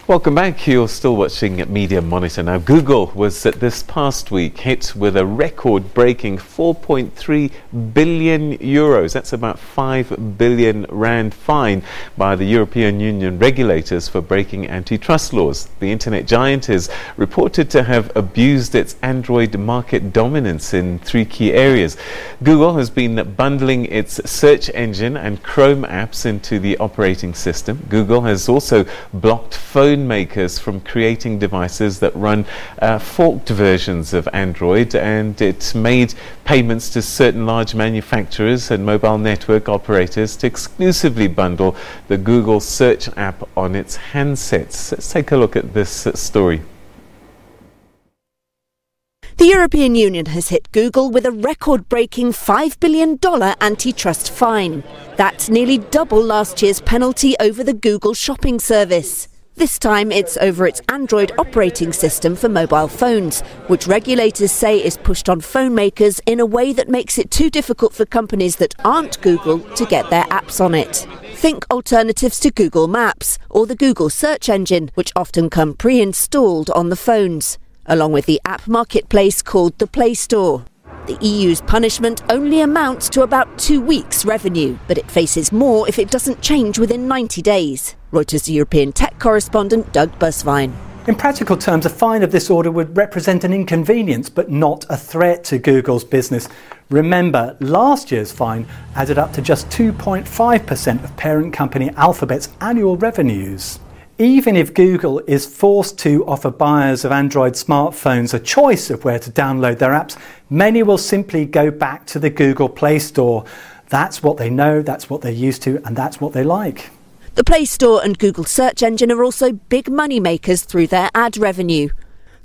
Welcome back. You're still watching Media Monitor. Now, Google was this past week hit with a record-breaking 4.3 billion euros. That's about 5 billion rand fine by the European Union regulators for breaking antitrust laws. The internet giant is reported to have abused its Android market dominance in 3 key areas. Google has been bundling its search engine and Chrome apps into the operating system. Google has also blocked phone makers from creating devices that run forked versions of Android, and it made payments to certain large manufacturers and mobile network operators to exclusively bundle the Google search app on its handsets. Let's take a look at this story. The European Union has hit Google with a record-breaking $5 billion antitrust fine. That's nearly double last year's penalty over the Google shopping service. This time it's over its Android operating system for mobile phones, which regulators say is pushed on phone makers in a way that makes it too difficult for companies that aren't Google to get their apps on it. Think alternatives to Google Maps or the Google search engine, which often come pre-installed on the phones, along with the app marketplace called the Play Store. The EU's punishment only amounts to about 2 weeks' revenue, but it faces more if it doesn't change within 90 days. Reuters European tech correspondent Doug Busvine. In practical terms, a fine of this order would represent an inconvenience, but not a threat to Google's business. Remember, last year's fine added up to just 2.5% of parent company Alphabet's annual revenues. Even if Google is forced to offer buyers of Android smartphones a choice of where to download their apps, many will simply go back to the Google Play Store. That's what they know, that's what they're used to, and that's what they like. The Play Store and Google search engine are also big money makers through their ad revenue.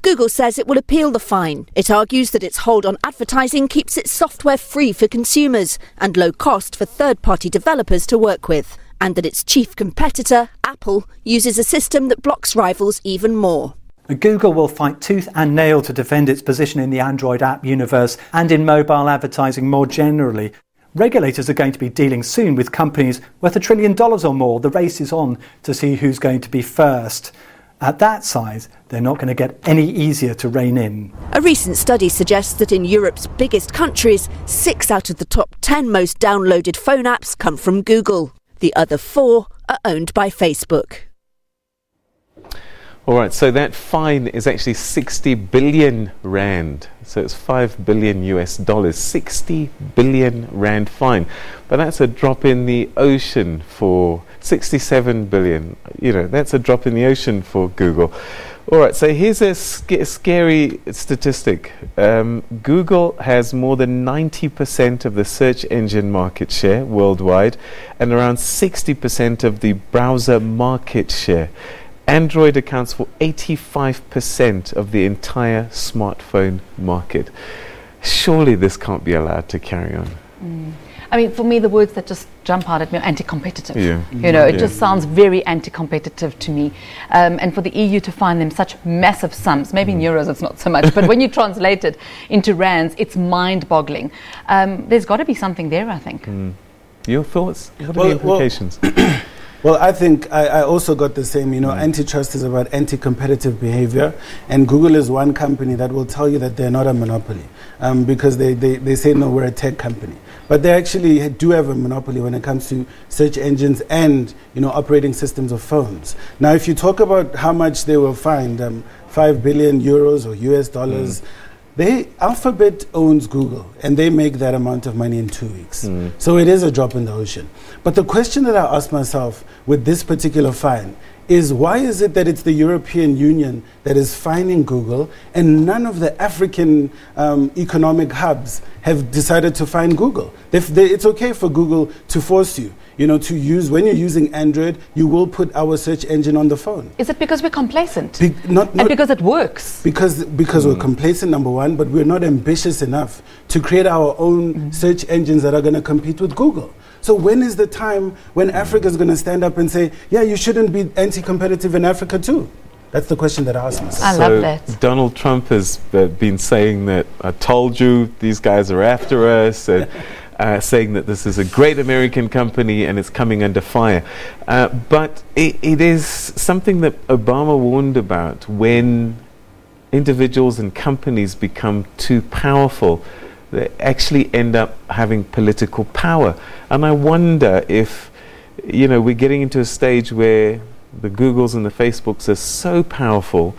Google says it will appeal the fine. It argues that its hold on advertising keeps its software free for consumers and low cost for third-party developers to work with, and that its chief competitor, Apple, uses a system that blocks rivals even more. Google will fight tooth and nail to defend its position in the Android app universe and in mobile advertising more generally. Regulators are going to be dealing soon with companies worth $1 trillion or more. The race is on to see who's going to be first. At that size, they're not going to get any easier to rein in. A recent study suggests that in Europe's biggest countries, 6 out of the top 10 most downloaded phone apps come from Google. The other 4 are owned by Facebook. All right, so that fine is actually 60 billion rand. So it's $5 billion US, 60 billion rand fine. But that's a drop in the ocean for 67 billion. You know, that's a drop in the ocean for Google. All right, so here's a scary statistic. Google has more than 90% of the search engine market share worldwide and around 60% of the browser market share. Android accounts for 85% of the entire smartphone market. Surely this can't be allowed to carry on. I mean, for me, the words that just jump out at me are anti-competitive. Yeah. You know, it just sounds very anti-competitive to me. And for the EU to find them such massive sums, maybe in euros it's not so much, but when you translate it into rands, it's mind-boggling. There's got to be something there, I think. Your thoughts? What are the implications? Well, I think I also got the same, you know, antitrust is about anti-competitive behavior, and Google is one company that will tell you that they're not a monopoly because they say, no, we're a tech company. But they actually do have a monopoly when it comes to search engines and, you know, operating systems of phones. Now, if you talk about how much they were fined, 5 billion euros or US dollars, Alphabet owns Google, and they make that amount of money in 2 weeks. So it is a drop in the ocean. But the question that I ask myself with this particular fine is, why is it that it's the European Union that is fining Google and none of the African economic hubs have decided to fine Google? It's okay for Google to force you, you know, to use, when you're using Android, you will put our search engine on the phone. Is it because we're complacent? Not because it works? Because we're complacent, number one, but we're not ambitious enough to create our own search engines that are going to compete with Google. So when is the time when Africa is going to stand up and say, yeah, you shouldn't be anti-competitive in Africa too? That's the question that I ask myself. I love that. Donald Trump has been saying that, I told you, these guys are after us, saying that this is a great American company and it's coming under fire. But it is something that Obama warned about. When individuals and companies become too powerful, they actually end up having political power. And I wonder if, you know, we're getting into a stage where the Googles and the Facebooks are so powerful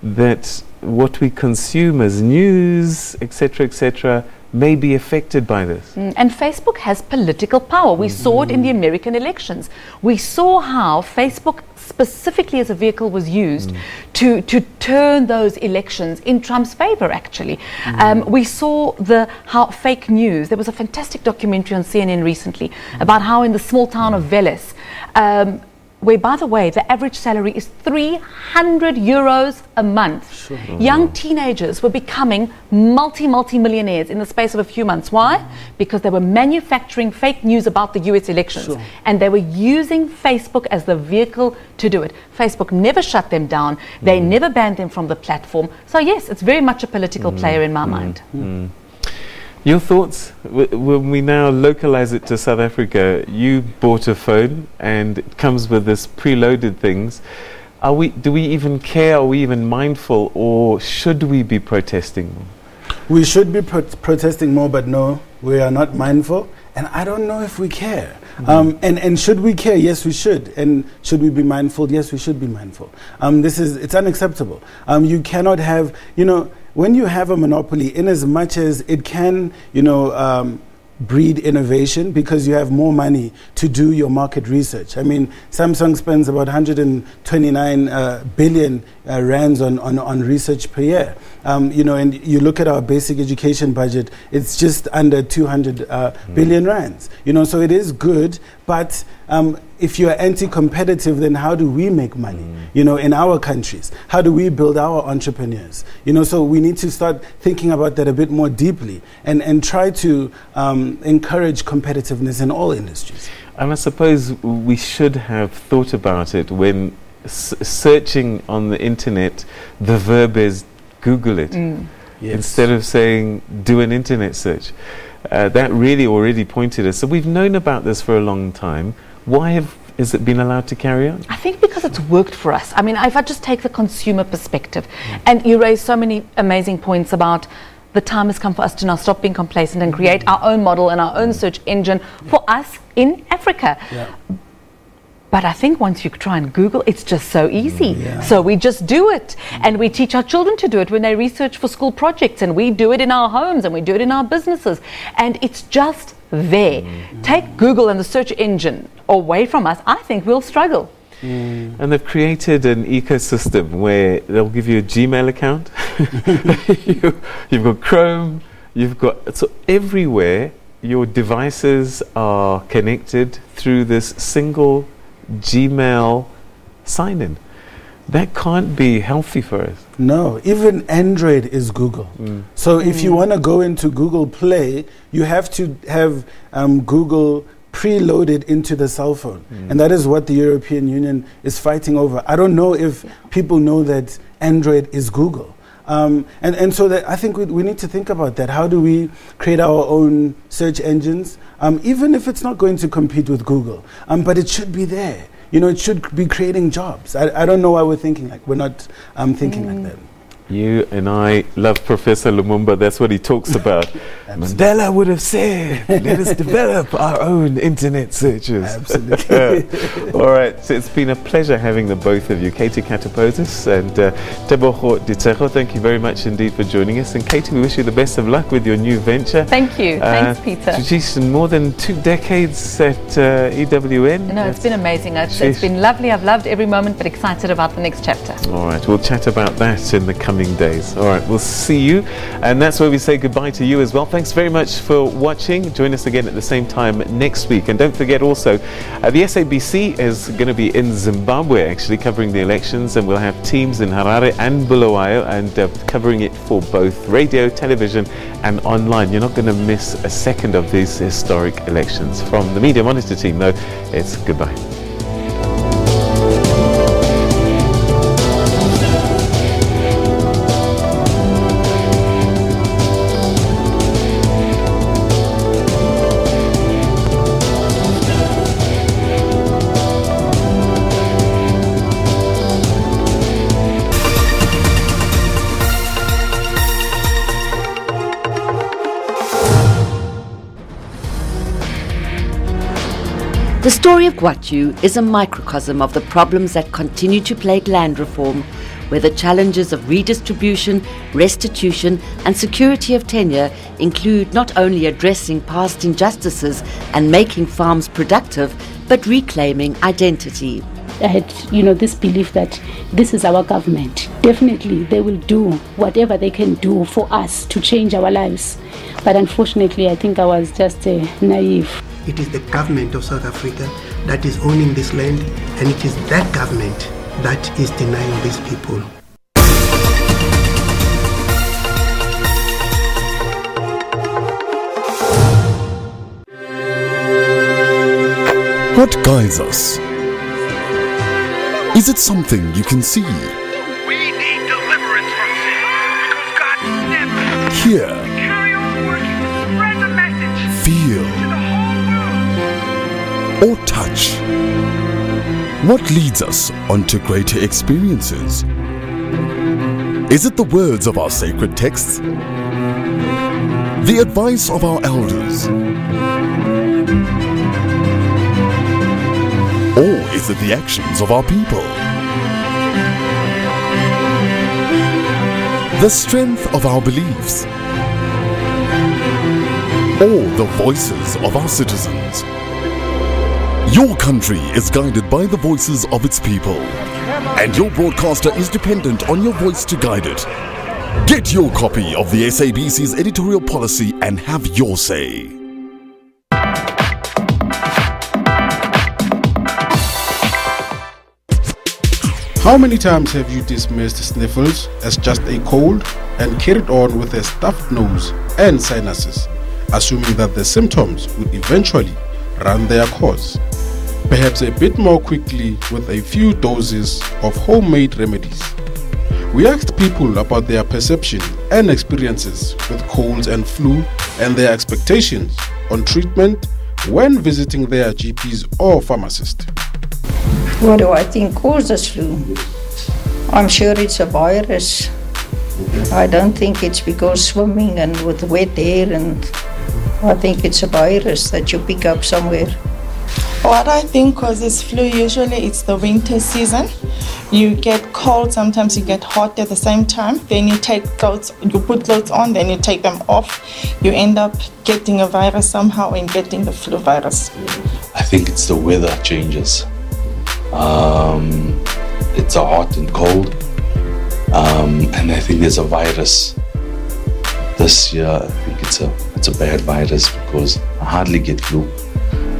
that what we consume as news, etc., may be affected by this. And Facebook has political power. We saw it in the American elections. We saw how Facebook specifically as a vehicle was used to turn those elections in Trump's favor, actually. We saw how fake news, there was a fantastic documentary on CNN recently about how in the small town of Veles, where, by the way, the average salary is 300 euros a month. Young teenagers were becoming multi-millionaires in the space of a few months. Why? Because they were manufacturing fake news about the US elections. And they were using Facebook as the vehicle to do it. Facebook never shut them down. They never banned them from the platform. So yes, it's very much a political player in my mind. Your thoughts? When we now localize it to South Africa, you bought a phone and it comes with this preloaded things. Do we even care? Are we even mindful, or should we be protesting more? We should be protesting more, but no, we are not mindful. And I don't know if we care. And should we care? Yes, we should. And should we be mindful? Yes, we should be mindful. It's unacceptable. You cannot have, you know, when you have a monopoly, in as much as it can, you know, breed innovation because you have more money to do your market research. I mean, Samsung spends about 129 billion rands on research per year. You know, and you look at our basic education budget, it's just under 200 billion rands. You know, so it is good, but if you're anti-competitive, then how do we make money, you know, in our countries? How do we build our entrepreneurs? You know, so we need to start thinking about that a bit more deeply and try to encourage competitiveness in all industries. And I suppose we should have thought about it when searching on the internet, the verb is Google it. Instead of saying do an internet search. That really already pointed us. So we've known about this for a long time. Why have is it been allowed to carry on? I think because it's worked for us. I mean, if I just take the consumer perspective, and you raise so many amazing points about the time has come for us to now stop being complacent and create our own model and our own search engine for us in Africa. But I think once you try and Google, it's just so easy. So we just do it. And we teach our children to do it when they research for school projects. And we do it in our homes and we do it in our businesses. And it's just there. Take Google and the search engine away from us, I think we'll struggle. And they've created an ecosystem where they'll give you a Gmail account. You've got Chrome. You've got... So everywhere your devices are connected through this single Gmail sign-in. That can't be healthy for us. No, even Android is Google. So if you want to go into Google Play, you have to have Google preloaded into the cell phone. And that is what the European Union is fighting over. I don't know if people know that Android is Google. And so that I think we need to think about that. How do we create our own search engines, even if it's not going to compete with Google, but it should be there. You know, it should be creating jobs. I don't know why we're thinking like we're not thinking like that. You and I love Professor Lumumba. That's what he talks about. Mandela would have said, let us develop our own internet searches. Absolutely. All right. So it's been a pleasure having the both of you. Katie Kataposes and Tebogo Ditego, thank you very much indeed for joining us. And Katie, we wish you the best of luck with your new venture. Thank you. Thanks, Peter. Geez, more than 2 decades at EWN. No, it's been amazing. It's been lovely. I've loved every moment, but excited about the next chapter. All right. We'll chat about that in the coming days. All right, we'll see you, and that's where we say goodbye to you as well. Thanks very much for watching. Join us again at the same time next week, and don't forget also the SABC is going to be in Zimbabwe actually covering the elections, and we'll have teams in Harare and Bulawayo and covering it for both radio, television and online. You're not going to miss a second of these historic elections. From the Media Monitor team though, it's goodbye. The story of Guachu is a microcosm of the problems that continue to plague land reform, where the challenges of redistribution, restitution and security of tenure include not only addressing past injustices and making farms productive, but reclaiming identity. I had, this belief that this is our government. Definitely, they will do whatever they can do for us to change our lives. But unfortunately, I think I was just naive. It is the government of South Africa that is owning this land, and it is that government that is denying these people. What guides us? Is it something you can see? We need deliverance from sin, because God never Hear? Carry on working to spread the message Feel? to the whole world. Or touch? What leads us onto greater experiences? Is it the words of our sacred texts? The advice of our elders? Or is it the actions of our people? The strength of our beliefs? Or the voices of our citizens? Your country is guided by the voices of its people, and your broadcaster is dependent on your voice to guide it. Get your copy of the SABC's editorial policy and have your say. How many times have you dismissed sniffles as just a cold and carried on with a stuffed nose and sinuses, assuming that the symptoms would eventually run their course? Perhaps a bit more quickly with a few doses of homemade remedies. We asked people about their perception and experiences with colds and flu and their expectations on treatment when visiting their GPs or pharmacist. What do I think causes flu? I'm sure it's a virus. I don't think it's because swimming and with wet hair, and I think it's a virus that you pick up somewhere. What I think causes flu, usually it's the winter season. You get cold, sometimes you get hot at the same time. Then you take clothes, you put clothes on, then you take them off. You end up getting a virus somehow and getting the flu virus. I think it's the weather changes. It's a hot and cold. And I think there's a virus. This year, I think it's a bad virus because I hardly get flu.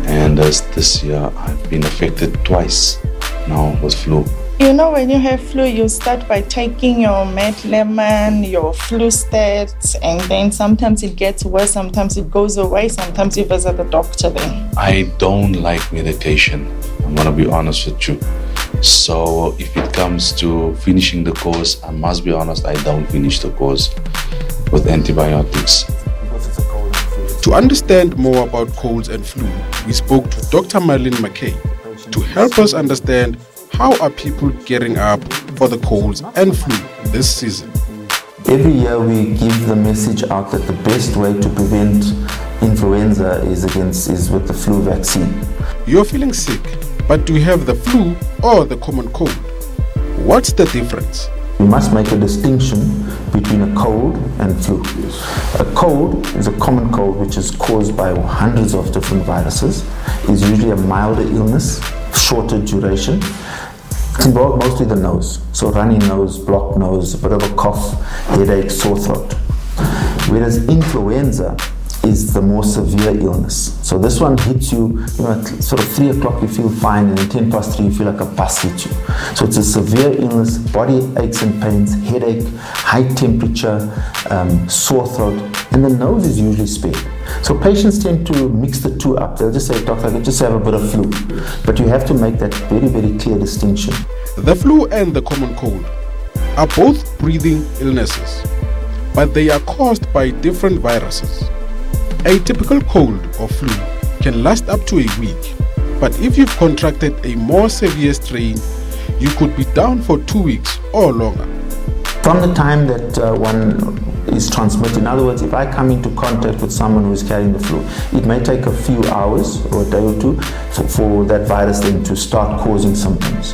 And this year, I've been affected twice now with flu. You know, when you have flu, you start by taking your Mandela, your flu stats, and then sometimes it gets worse, sometimes it goes away, sometimes you visit the doctor then. I don't like medication. I'm gonna be honest with you. So if it comes to finishing the course, I must be honest, I don't finish the course with antibiotics. To understand more about colds and flu, we spoke to Dr. Marlene McKay to help us understand how are people getting up for the colds and flu this season. Every year we give the message out that the best way to prevent influenza is with the flu vaccine. You're feeling sick, but do you have the flu or the common cold? What's the difference? We must make a distinction between a cold and flu. A cold is a common cold which is caused by hundreds of different viruses. It's usually a milder illness, shorter duration. It's involved mostly the nose. So runny nose, blocked nose, a bit of a cough, headache, sore throat. Whereas influenza is the more severe illness. So this one hits you, at sort of 3 o'clock you feel fine, and then 10 past 3 you feel like a bus hit you. So it's a severe illness, body aches and pains, headache, high temperature, sore throat, and the nose is usually spared. So patients tend to mix the two up. They'll just say, doctor, I could just have a bit of flu. But you have to make that very, very clear distinction. The flu and the common cold are both breathing illnesses, but they are caused by different viruses. A typical cold or flu can last up to a week, but if you've contracted a more severe strain, you could be down for 2 weeks or longer. From the time that one is transmitted, in other words, if I come into contact with someone who is carrying the flu, it may take a few hours or a day or two for that virus then to start causing symptoms.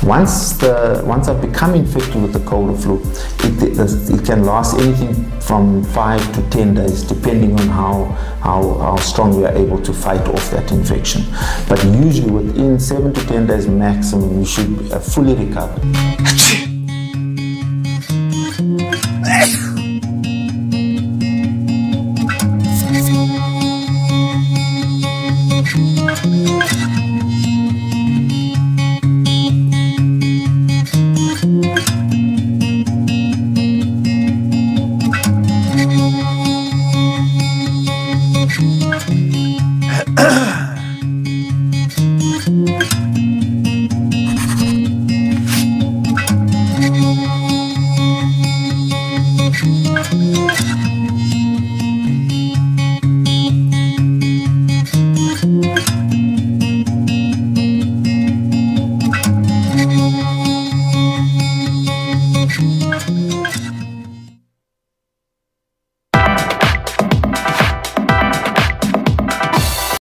Once I've become infected with the cold or flu, it can last anything from 5 to 10 days, depending on how strong we are able to fight off that infection. But usually within 7 to 10 days maximum, you should fully recover.